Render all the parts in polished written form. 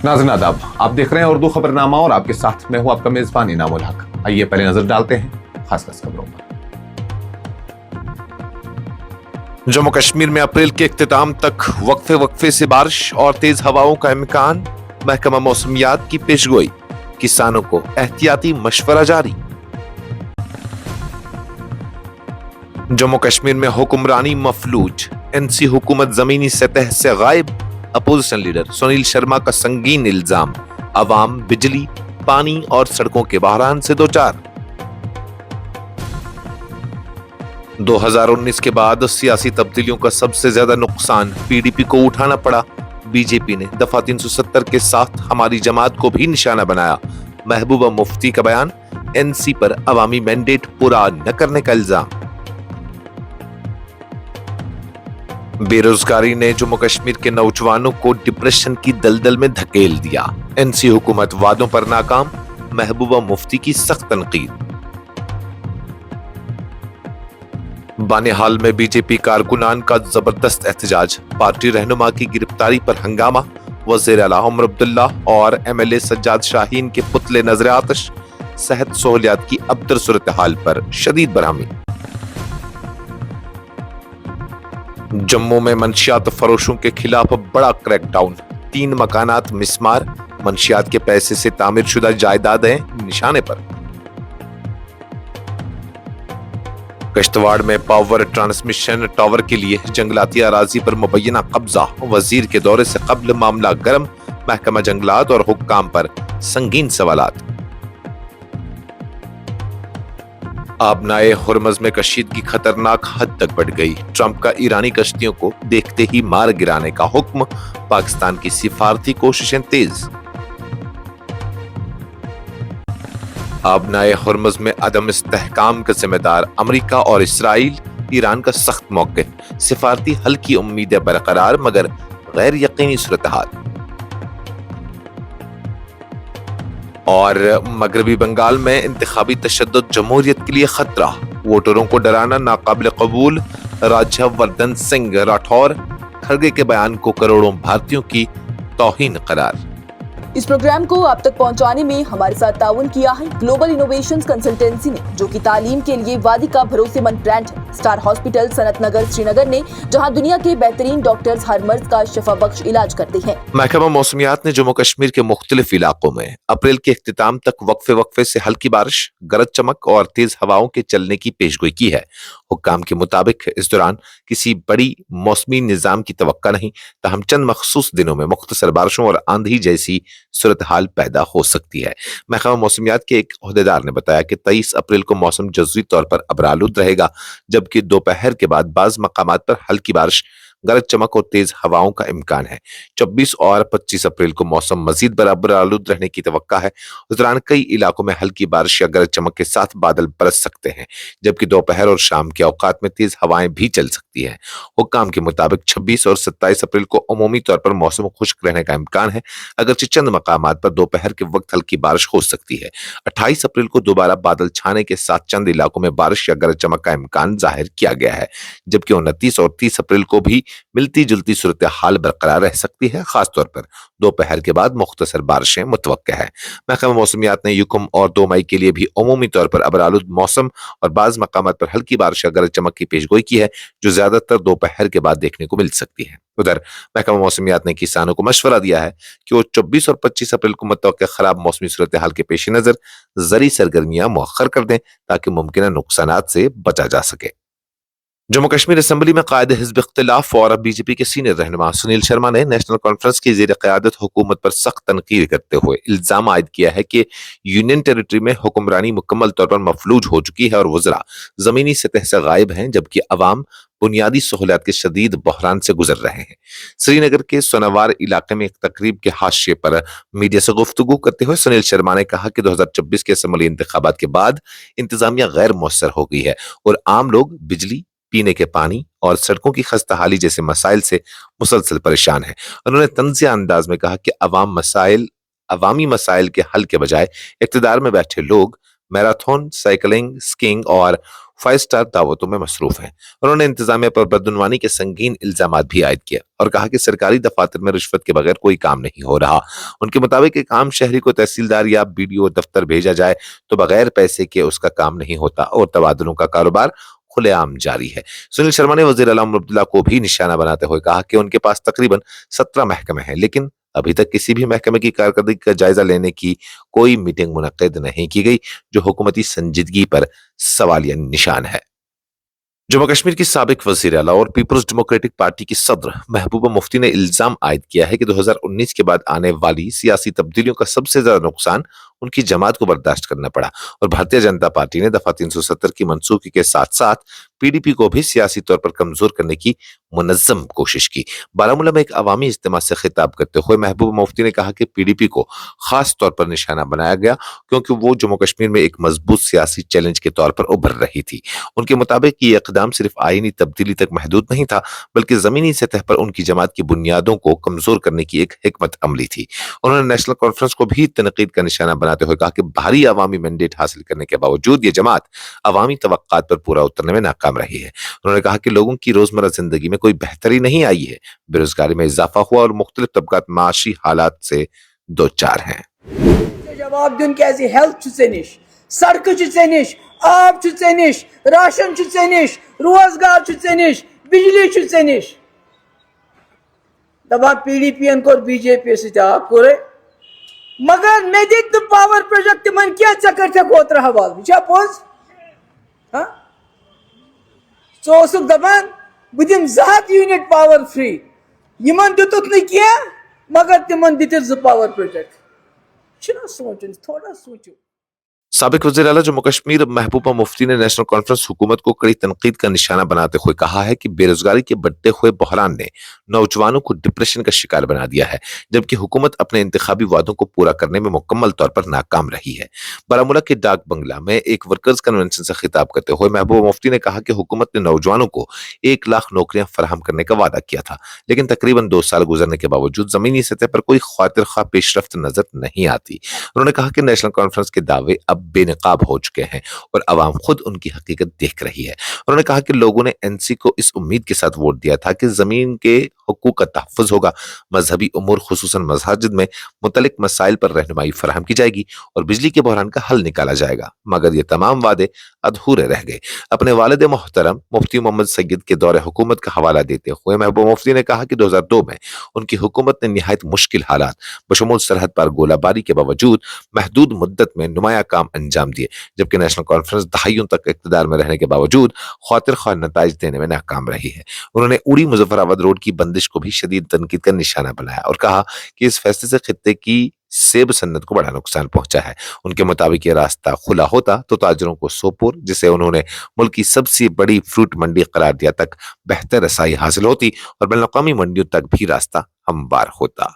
नाज़रीन आदाब, आप देख रहे हैं उर्दू खबरनामा और आपके साथ मैं हूं आपका मेजबान इनामुल हक। आइए पहले नजर डालते हैं खास खबरों पर। जम्मू कश्मीर में अप्रैल के इख्तिताम तक वक्फे से बारिश और तेज हवाओं का इम्कान, महकमा मौसमियात की पेशगोई, किसानों को एहतियाती मशवरा जारी। जम्मू कश्मीर में हुक्मरानी मफलूज, एनसी हुकूमत जमीनी सतह से गायब, अपोजिशन लीडर सुनील शर्मा का संगीन इल्जाम, अवाम बिजली, पानी और सड़कों के बहरान से दो चार। 2019 के बाद सियासी तब्दीलियों का सबसे ज्यादा नुकसान पीडीपी को उठाना पड़ा। बीजेपी ने दफा 370 के साथ हमारी जमात को भी निशाना बनाया। महबूबा मुफ्ती का बयान, एनसी पर अवामी मैंडेट पूरा न करने का इल्जाम। बेरोजगारी ने जम्मू कश्मीर के नौजवानों को डिप्रेशन की दलदल में धकेल दिया। एनसी हुकूमत वादों पर नाकाम, महबूबा मुफ्ती की सख्त तनकीद। बानिहाल में बीजेपी कारकुनान का जबरदस्त एहतजाज, पार्टी रहनुमा की गिरफ्तारी पर हंगामा, वज़ीर आला उमर अब्दुल्ला और एमएलए सज्जाद शाहीन के पुतले नजर आतिश, सेहत सहूलियात की अबतर सूरत हाल पर शदीद बरहमी। जम्मू में मंशियात फरोशों के खिलाफ बड़ा क्रैकडाउन, 3 मकानात मिसमार, मंशियात के पैसे से तामीर शुदा जायदादें निशाने पर। किश्तवाड़ में पावर ट्रांसमिशन टावर के लिए जंगलाती अराजी पर मुबैना कब्जा, वजीर के दौरे से कब्ल मामला गर्म, महकमा जंगलात और हुक्काम पर संगीन सवालात। आबनाए हुर्मज में कशीदगी खतरनाक हद तक बढ़ गई, ट्रंप का ईरानी कश्तियों को देखते ही मार गिराने का हुक्म, पाकिस्तान की सिफारती कोशिशें तेज। आबनाए हुर्मज में अदम इस्तेहकाम का जिम्मेदार अमेरिका और इसराइल, ईरान का सख्त मौक़िफ़, सिफारती हल की उम्मीदें बरकरार मगर गैर यकीनी सूरत हाल। और मगरबी बंगाल में इंतखाबी तशद्दुद जमहूरियत के लिए खतरा, वोटरों को डराना नाकाबिल कबूल, राज्यवर्धन सिंह राठौर, खड़गे के बयान को करोड़ों भारतीयों की तौहीन करार। इस प्रोग्राम को आप तक पहुंचाने में हमारे साथ ताउन किया है ग्लोबल इनोवेशंस कंसल्टेंसी ने, जो कि तालीम के लिए वादी का भरोसेमंद ब्रांड है। स्टार हॉस्पिटल सनत नगर श्रीनगर ने, जहां दुनिया के बेहतरीन डॉक्टर्स हर मर्ज का शफा बख्श इलाज करते हैं। महकमा मौसमियात ने जम्मू कश्मीर के मुख्तलिफ इलाकों में अप्रैल के इख्तिताम तक वक्फे से हल्की बारिश, गरज चमक और तेज हवाओं के चलने की पेशगोई की है। हुक्काम के मुताबिक इस दौरान किसी बड़ी मौसमी निजाम की तवक्का नहीं, तहम चंद मखसूस दिनों में मुख्तसर बारिशों और आंधी जैसी सूरत हाल पैदा हो सकती है। महकमा मौसमियात के एक ओहदेदार ने बताया कि 23 अप्रैल को मौसम जज़वी तौर पर अबरालूद रहेगा, जबकि दोपहर के बाद बाज़ मकामात पर हल्की बारिश, गरज चमक और तेज हवाओं का इम्कान है। 24 और 25 अप्रैल को मौसम मजीद बराबर आलूद रहने की तवक्का है। उस दौरान कई इलाकों में हल्की बारिश या गरज चमक के साथ बादल बरस सकते हैं, जबकि दोपहर और शाम के औकात में तेज हवाएं भी चल सकती हैं। हुक्काम के मुताबिक 26 और 27 अप्रैल को अमूमी तौर पर मौसम खुश्क रहने का इम्कान है, अगरचे चंद मकामात पर दोपहर के वक्त हल्की बारिश हो सकती है। 28 अप्रैल को दोबारा बादल छाने के साथ चंद इलाकों में बारिश या गरज चमक का इम्कान जाहिर किया गया है, जबकि 29 और 30 अप्रैल को भी मिलती जुलती सूरत हाल बरकरार रह सकती है। खासतौर पर दोपहर के बाद मुख्तसर बारिशें मुतवक्का है। महकमा मौसमियात ने युकम और 2 मई के लिए भी अमूमी तौर पर अबरालूद मौसम और बाज मकामात पर हल्की बारिश या गरज चमक की पेशगोई की है, जो ज्यादातर दोपहर के बाद देखने को मिल सकती है। उधर महकमा मौसमियात ने किसानों को मशवरा दिया है कि वो 24 और 25 अप्रैल को मुतवक्का खराब मौसमी सूरत हाल के पेश नजर ज़री सरगर्मियां मुअख्खर कर दें, ताकि मुमकिन नुकसानात से बचा जा सके। जम्मू कश्मीर असेंबली में कायद हिज़्ब इख्तिलाफ और बीजेपी के सीनियर रहनुमा सुनील शर्मा ने नेशनल कॉन्फ्रेंस की ज़ेर क़यादत हुकूमत पर सख्त तनकीद करते हुए इल्ज़ाम आयद किया है कि यूनियन टेरिटरी में हुक्मरानी मुकम्मल तौर पर मफलूज हो चुकी है और वज़रा ज़मीनी सतह से गायब हैं, जबकि अवाम बुनियादी सहूलियात के शदीद बहरान से गुजर रहे हैं। श्रीनगर के सोनावार इलाके में एक तकरीब के हाशिए पर मीडिया से गुफ्तगू करते हुए सुनील शर्मा ने कहा कि 2024 के असम्बली इंतखाबात के बाद इंतजामिया गैर मौसर हो गई है और आम लोग बिजली, पीने के पानी और सड़कों की खस्ताहाली जैसे मसाइल से मुसलसल परेशान हैं। उन्होंने तंज़िया अंदाज में कहा कि अवामी मसाइल के हल के बजाय इक़्तिदार में बैठे लोग मैराथन, साइकिलिंग, स्कीइंग और 5 स्टार दावतों में मसरूफ हैं। उन्होंने इंतजामिया पर बदउनवानी के संगीन इल्जामात भी आयद किए और कहा कि सरकारी दफातर में रिश्वत के बगैर कोई काम नहीं हो रहा। उनके मुताबिक एक आम शहरी को तहसीलदार या बीडीओ दफ्तर भेजा जाए तो बगैर पैसे के उसका काम नहीं होता और तबादलों का कारोबार खुलेआम जारी है। सुनील शर्मा ने वजीर आला उमर अब्दुल्ला को भी निशाना बनाते हुए कहा कि उनके पास तकरीबन 17 महकमे हैं, लेकिन अभी तक किसी भी महकमे की कारकर्दगी का जायजा लेने की कोई मीटिंग मुनक्किद नहीं की गई, जो हुकूमती संजीदगी पर सवालिया निशान है। जम्मू कश्मीर की साबिक वजीर आला और पीपल्स डेमोक्रेटिक पार्टी की सदर महबूबा मुफ्ती ने इल्जाम आयद किया है कि 2019 के बाद आने वाली सियासी तब्दीलियों का सबसे ज्यादा नुकसान उनकी जमात को बर्दाश्त करना पड़ा और भारतीय जनता पार्टी ने दफा 370 की मंसूखी के साथ साथ पीडीपी को भी सियासी तौर पर कमजोर करने की मुनज्जम कोशिश की। बारामूला में एक अवामी इज्तिमा से खिताब करते हुए महबूबा मुफ्ती ने कहा कि पीडीपी को खास तौर पर निशाना बनाया गया क्योंकि वो जम्मू कश्मीर में एक मजबूत सियासी चैलेंज के तौर पर उभर रही थी। उनके मुताबिक ये इकदाम सिर्फ आईनी तब्दीली तक महदूद नहीं था, बल्कि जमीनी सतह पर उनकी जमात की बुनियादों को कमजोर करने की एक हिकमत अमली थी। उन्होंने नेशनल कॉन्फ्रेंस को भी तनकीद का निशाना बनाते हुए कहा कि भारी अवामी मैंडेट हासिल करने के बावजूद ये जमात अवामी तवक्कात पर पूरा उतरने में नाकाम रही है। उन्होंने कहा कि लोगों की रोजमर्रा जिंदगी में कोई बेहतरी नहीं आई है, बेरोजगारी में इजाफा हुआ और मुख्तलिफ तबकात माशी हालात से दो चार हैं। जवाब दिन कैसे हेल्थ निश सड़क निश आब निश राशन निश रोजगार निश बिजली निश दपा पीडीपी कोर बीजेपी सर मगर मे दित पावर प्रोजेक्ट मन क्या चकर कोतर हवाल पोज दपान बह दिम 2 यूनिट पावर फ्री दितुक मगर तिमन दित 2 पावर प्रोजेक्ट सोचन थोड़ा सोचो। साबिक वज़ीर आला जम्मू कश्मीर महबूबा मुफ्ती ने नेशनल कॉन्फ्रेंस हुकूमत को कड़ी तनकीद का निशाना बनाते हुए कहा है कि बेरोजगारी के बढ़ते हुए बहरान ने नौजवानों को डिप्रेशन का शिकार बना दिया है, जबकि हुकूमत अपने इंतखाबी वादों को पूरा करने में मुकम्मल तौर पर नाकाम रही है। बारामूला के डाक बंगला में एक वर्कर्स कन्वेंशन से खिताब करते हुए महबूबा मुफ्ती ने कहा कि हुकूमत ने नौजवानों को 1 लाख नौकरियां फराहम करने का वादा किया था, लेकिन तकरीबन 2 साल गुजरने के बावजूद जमीनी सतह पर कोई खातिर खा पेशरफ्त नजर नहीं आती। उन्होंने कहा कि नेशनल कॉन्फ्रेंस के दावे अब बेनकाब हो चुके हैं और अवाम खुद उनकी हकीकत देख रही है। उन्होंने कहा कि लोगों ने एनसी को इस उम्मीद के साथ वोट दिया था कि जमीन के हुकूक का तहफ़्फ़ुज़ होगा, मजहबी उमूर खुसूसन मसाजिद में मुतल्लिक मसाइल पर रहनुमाई फराहम की जाएगी और बिजली के बहरान का हल निकाला जाएगा, मगर ये तमाम वादे अधूरे रह गए। अपने वालिद मोहतरम मुफ्ती मोहम्मद सईद के दौरे हुकूमत का हवाला देते हुए महबूबा मुफ्ती ने कहा कि 2002 में उनकी हुकूमत ने निहायत मुश्किल हालात बशमूल सरहद पर गोलाबारी के बावजूद महदूद मुद्दत में नुमाया काम अंजाम दिए, जबकि नेशनल कॉन्फ्रेंस दहाइयों तक इक़्तिदार में रहने के बावजूद खातिर ख्वाह नताइज देने में नाकाम रही है। उन्होंने उड़ी मुजफ्फराबाद रोड की बंदिश को भी शदीद तनकीद का निशाना बनाया और कहा कि इस फैसले से खित्ते की सेब सन्नत को बड़ा नुकसान पहुंचा है। उनके मुताबिक ये रास्ता खुला होता तो ताजरों को सोपोर, जिसे उन्होंने मुल्क की सबसे बड़ी फ्रूट मंडी करार दिया, तक बेहतर रसाई हासिल होती और बैनुल-अक़वामी मंडियों तक भी रास्ता हमवार होता।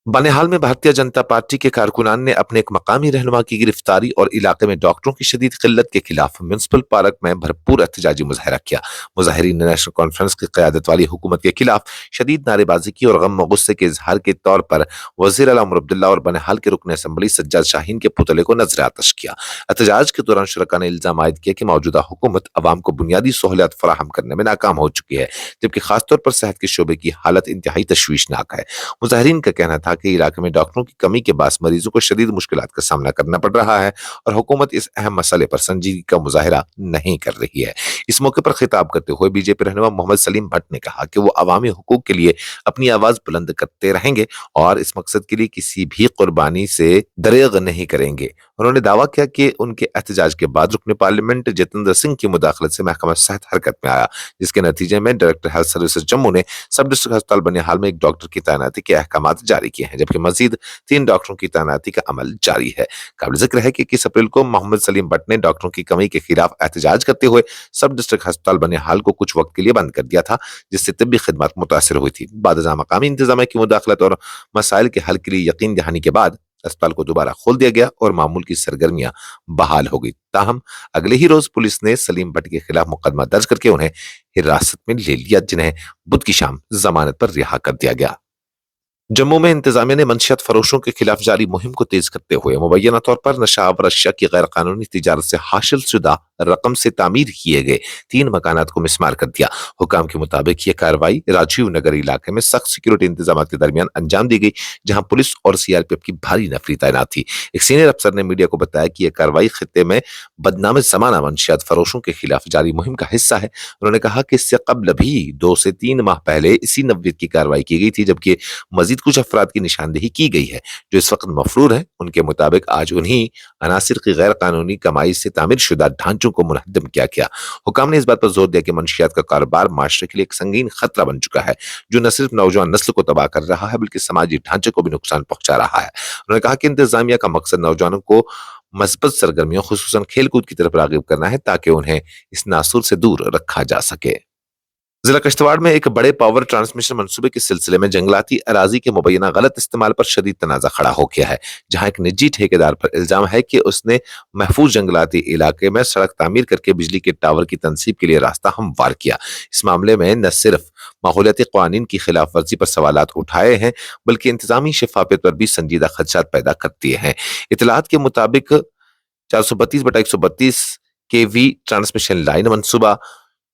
बनिहाल में भारतीय जनता पार्टी के कारकुनान ने अपने एक मकामी रहनुमा की गिरफ्तारी और इलाके में डॉक्टरों की शदीद किल्लत के खिलाफ म्युनिसिपल पार्क में भरपूर एहतजाजी मुजाहरा किया। मुजाहिरीन ने नेशनल कॉन्फ्रेंस की क़यादत वाली हुकूमत के खिलाफ शदीद नारेबाजी की और गम व गुस्से के इजहार के तौर पर वज़ीर आला उमर अब्दुल्ला और बनिहाल के रुकन असम्बली सज्जाद शाहीन के पुतले को नजर आतश किया। एहतजाज के दौरान शुरका ने इल्जाम आयद किया कि मौजूदा हुकूमत अवाम को बुनियादी सहूलियात फराहम करने में नाकाम हो चुकी है, जबकि खासतौर पर सेहत के शोबे की हालत इंतहाई तशवीशनाक है। मुजाहिरीन का कहना था कि इलाके में डॉक्टरों की कमी के बायस मरीजों को शदीद मुश्किलात का सामना करना पड़ रहा है और हुकूमत इस अहम मसले पर संजीदगी का मुजाहिरा नहीं कर रही है। इस मौके पर खिताब करते हुए बीजेपी रहनुमा मोहम्मद सलीम भट्ट ने कहा कि वो अवामी हुकूक के लिए अपनी आवाज बुलंद करते रहेंगे और इस मकसद के लिए किसी भी कुर्बानी से दरेग नहीं करेंगे। उन्होंने दावा किया कि उनके एहतजाज के बाद रुकन पार्लियामेंट जितेंद्र सिंह की मुदाखलत से महकमा सेहत हरकत में आया, जिसके नतीजे में डायरेक्टर हेल्थ सर्विसेज जम्मू ने सब डिस्ट्रिक्ट अस्पताल बनिहाल में एक डॉक्टर की तैनाती के अहकाम जारी किए हैं, जबकि मजीद 3 डॉक्टरों की तैनाती का अमल जारी है। काबिल जिक्र है कि 21 अप्रैल को मोहम्मद सलीम भट्ट ने डॉक्टरों की कमी के खिलाफ एहतजाज करते हुए सब डिस्ट्रिक्ट अस्पताल बनिहाल को कुछ वक्त के लिए बंद कर दिया था, जिससे तिब्बी खिदमत मुतासिर हुई थी। बादशाह मकामी इंतजामिया की मुदाखलत और मसाइल के हल के लिए यकीन दहानी के बाद अस्पताल को दोबारा खोल दिया गया और मामूल की सरगर्मियां बहाल हो गई। ताहम अगले ही रोज पुलिस ने सलीम भट्ट के खिलाफ मुकदमा दर्ज करके उन्हें हिरासत में ले लिया, जिन्हें बुध की शाम जमानत पर रिहा कर दिया गया। जम्मू में इंतजामिया ने मंशियात फरोशों के खिलाफ जारी मुहिम को तेज करते हुए मुबैना तौर पर नशावर अशिया की गैर कानूनी तिजारत से हासिल शुदा रकम से तामीर किए गए 3 मकानात को मिसमार कर दिया। हुकाम के मुताबिक ये कार्रवाई राजीव नगर इलाके में सख्त सिक्योरिटी इंतजाम के दरमियान अंजाम दी गई, जहां पुलिस और सीआरपीएफ की भारी नफरी तैनात थी। एक सीनियर अफसर ने मीडिया को बताया कि यह कार्रवाई खित्ते में बदनाम जमाना मंशियात फरोशों के खिलाफ जारी मुहिम का हिस्सा है। उन्होंने कहा कि इससे कबल भी 2 से 3 माह पहले इसी नौयत की कार्रवाई की गई थी, जबकि मजीद कुछ अफराद की निशानदेही की गई है जो इस वक्त मफरूर है। उनके मुताबिक आज उन्हीं अनासिर की गैर कानूनी कमाई से तामीर शुदा ढांचों को मुनहदम किया गया। हुकाम ने इस बात पर जोर दिया कि मंशियात का कारोबार माशरे के लिए एक संगीन खतरा बन चुका है, जो न सिर्फ नौजवान नस्ल को तबाह कर रहा है बल्कि समाजी ढांचे को भी नुकसान पहुंचा रहा है। उन्होंने कहा कि इंतजामिया का मकसद नौजवानों को मस्बत सरगर्मियों खुसूसन खेलकूद की तरफ रागिब करना है ताकि उन्हें इस नासुर से दूर रखा जा सके। जिला किश्तवाड़ में एक बड़े पावर ट्रांसमिशन मंसूबे के सिलसिले में जंगलाती अराजी के मुबैना गलत इस्तेमाल पर शदीद तनाजा खड़ा हो गया है, जहां एक निजी ठेकेदार पर इल्जाम है कि उसने महफूज जंगलाती इलाके में सड़क तामीर करके बिजली के टावर की तनसीब के लिए रास्ता हमवार किया। इस मामले में न सिर्फ माहौलियाती कानून की खिलाफ वर्जी पर सवालात उठाए हैं बल्कि इंतजामी शफाफियत पर भी संजीदा खदशात पैदा कर दिए हैं। इतलात के मुताबिक 432/132 केवी ट्रांसमिशन लाइन मंसूबा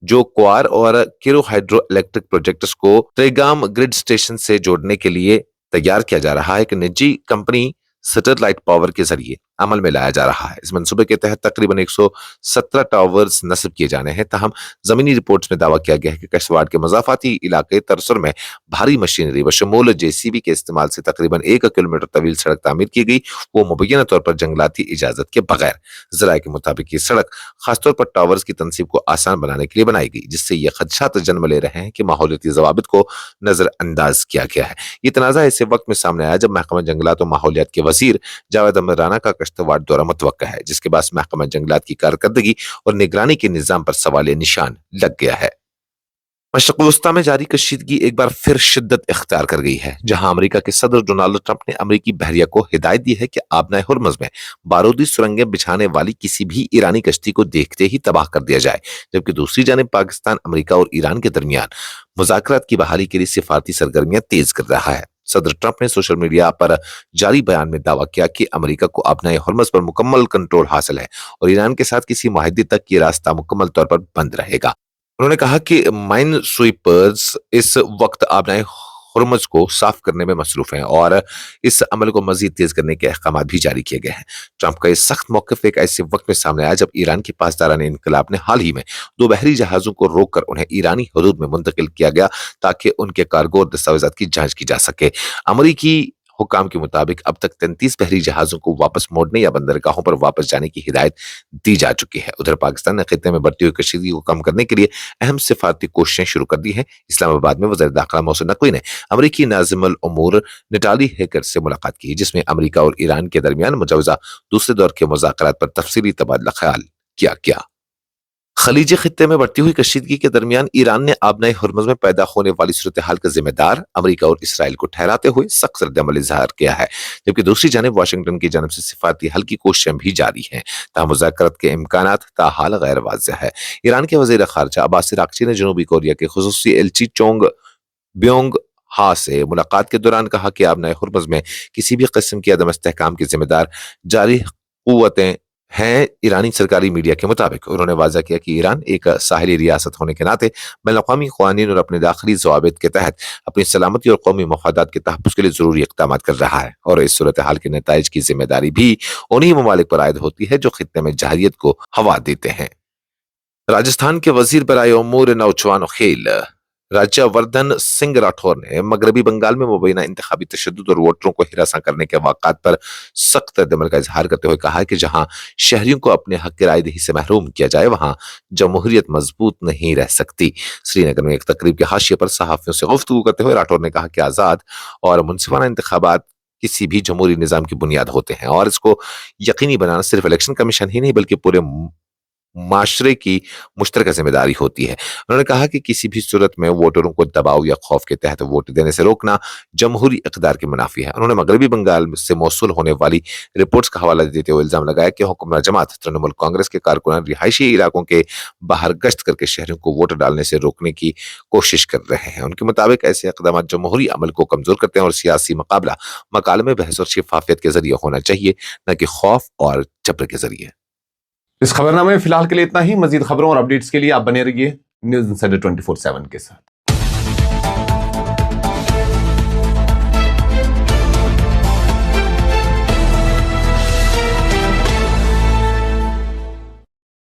जो क्वार और किरो हाइड्रो इलेक्ट्रिक प्रोजेक्ट्स को त्रेगाम ग्रिड स्टेशन से जोड़ने के लिए तैयार किया जा रहा है कि निजी कंपनी सैटेलाइट पावर के जरिए अमल में लाया जा रहा है। इस मंसूबे के तहत तकरीबन 117 टावर्स नस्ब किए जाने हैं। ताहम जमीनी रिपोर्ट्स में दावा किया गया है कि किश्तवाड़ के मजाफाती इलाके तरसर में भारी मशीनरी बशमूल जेसीबी के इस्तेमाल से तकरीबन 1 किलोमीटर तवील सड़क तामीर की गई, वो मुबैना तौर पर जंगलाती इजाजत के बगैर। जराये के मुताबिक ये सड़क खासतौर पर टावर्स की तनसीब को आसान बनाने के लिए बनाई गई, जिससे ये खदशात जन्म ले रहे हैं कि माहौलियाती जवाबित को नजरअंदाज किया गया है। ये तनाजा ऐसे वक्त में सामने आया जब महकमा जंगलात और माहौलियात के वजीर जावेद अहमद राना का किश्तवाड़ दौरा मुतवक्का है, जिसके बाद महकमा जंगलात की कारकर्दगी और निगरानी के निजाम पर सवालिया निशान लग गया है। मशरिक़ वस्ता में जारी कशीदगी एक बार फिर शिद्दत इख्तियार कर गई है, जहां अमेरिका के सदर डोनाल्ड ट्रंप ने अमेरिकी बहरिया को हिदायत दी है कि आबनाए हुर्मुज़ में बारूदी सुरंगें बिछाने वाली किसी भी ईरानी कश्ती को देखते ही तबाह कर दिया जाए, जबकि दूसरी जानिब पाकिस्तान अमेरिका और ईरान के दरमियान मुज़ाकरात की बहाली के लिए सिफारती सरगर्मियां तेज कर रहा है। सदर ट्रंप ने सोशल मीडिया पर जारी बयान में दावा किया कि अमेरिका को आबनाए हुर्मुज़ पर मुकम्मल कंट्रोल हासिल है और ईरान के साथ किसी मुआहदे तक ये रास्ता मुकम्मल तौर पर बंद रहेगा। उन्होंने कहा कि माइन स्वीपर्स इस वक्त आबनाए हुर्मुज़ को साफ करने में मसरूफ हैं और इस अमल को मजीद तेज करने के अहकाम भी जारी किए गए हैं। ट्रंप का इस सख्त मौक़िफ़ एक ऐसे वक्त में सामने आया जब ईरान के पासदारान इनकलाब ने हाल ही में 2 बहरी जहाज़ों को रोककर उन्हें ईरानी हदूद में मुंतकिल किया गया ताकि उनके कार्गो और दस्तावेजात की जांच की जा सके। अमरीकी हुकाम के मुताबिक अब तक 33 बहरी जहाजों को वापस मोड़ने या बंदरगाहों पर वापस जाने की हिदायत दी जा चुकी है। उधर पाकिस्तान ने खित्ते में बढ़ती हुई कशीदगी को कम करने के लिए अहम सिफारती कोशिशें शुरू कर दी हैं। इस्लामाबाद में वज़ीर दाखिला मोहसिन नकवी ने अमरीकी नाज़िमुल उमूर नटाली हैकर से मुलाकात की, जिसमें अमरीका और ईरान के दरमियान मुजवजा दूसरे दौर के मुज़ाकरात पर तफसीली तबादला ख्याल किया गया। खलीजी खित्ते में बढ़ती हुई कशीदगी के दरमियान ईरान ने आबनाए हुर्मुज़ में पैदा होने वाली सूरत हाल का जिम्मेदार अमेरिका और इसराइल को ठहराते हुए सख्त रद्द-ए-अमल इज़हार किया है, जबकि दूसरी जानिब वाशिंगटन की जानब से सिफारती हल की कोशिशें भी जारी हैं। ताहम मुज़ाकरात के इम्कानात ताहाल गैर वाज़ेह है। ईरान के वज़ीर ख़ारजा अब्बास अराग़ची ने जनूबी कोरिया के खुसूसी एलची चोंग ब्योंग हा से मुलाकात के दौरान कहा कि आबनाए हुर्मुज़ में किसी भी किस्म की अदम इस्तेहकाम की जिम्मेदार जारी क़ुव्वतें हैं। ईरानी सरकारी मीडिया के मुताबिक उन्होंने वाज़ा किया कि ईरान एक साहिली रियासत होने के नाते बैनुल-अक़वामी क़वानीन और अपने दाखिली ज़वाबित के तहत अपनी सलामती और कौमी मफादात के तहफ़्फ़ुज़ के लिए ज़रूरी इक़दाम कर रहा है और इस सूरत हाल के नताइज की जिम्मेदारी भी उन्हीं ममालिक पर आयद होती है जो खित्ते में जहरियत को हवा देते हैं। राजस्थान के वज़ीर बराए उमूर नौजवान खेल राज्यवर्धन सिंह राठौर ने मगरबी बंगाल में मुबैना इंतखाबी तशद्दुद और वोटरों को हिरासा करने के वाक़ात पर सख्त रद्द-ए-अमल का इजहार करते हुए कहा कि जहां शहरियों को अपने हक की राय दही से महरूम किया जाए वहां जमहूरियत मजबूत नहीं रह सकती। श्रीनगर में एक तकरीब के हाशिए पर सहाफ़ियों से गुफ्तगू करते हुए राठौर ने कहा कि आज़ाद और मुनसिफाना इंतखाबात किसी भी जमहूरी निज़ाम की बुनियाद होते हैं और इसको यकीनी बनाना सिर्फ इलेक्शन कमीशन ही नहीं बल्कि पूरे माशरे की मुश्तरका जिम्मेदारी होती है। उन्होंने कहा कि किसी भी सूरत में वोटरों को दबाव या खौफ के तहत वोट देने से रोकना जमहूरी इक़्तिदार के मुनाफी है। उन्होंने मगरबी बंगाल से मौसूल होने वाली रिपोर्ट्स का हवाला देते हुए इल्जाम लगाया कि हुक्मरान जमात तृणमूल कांग्रेस के कारकुनान रिहायशी इलाकों के बाहर गश्त करके शहरों को वोट डालने से रोकने की कोशिश कर रहे हैं। उनके मुताबिक ऐसे इक़दाम जमहूरी अमल को कमजोर करते हैं और सियासी मुकाबला मकालमे बहस और शिफाफियत के जरिए होना चाहिए, न कि खौफ और जबर के जरिए। इस खबरनामे में फिलहाल के लिए इतना ही। मजीद खबरों और अपडेट्स के लिए आप बने रहिए न्यूज़ इंसाइडर 24/7 के साथ।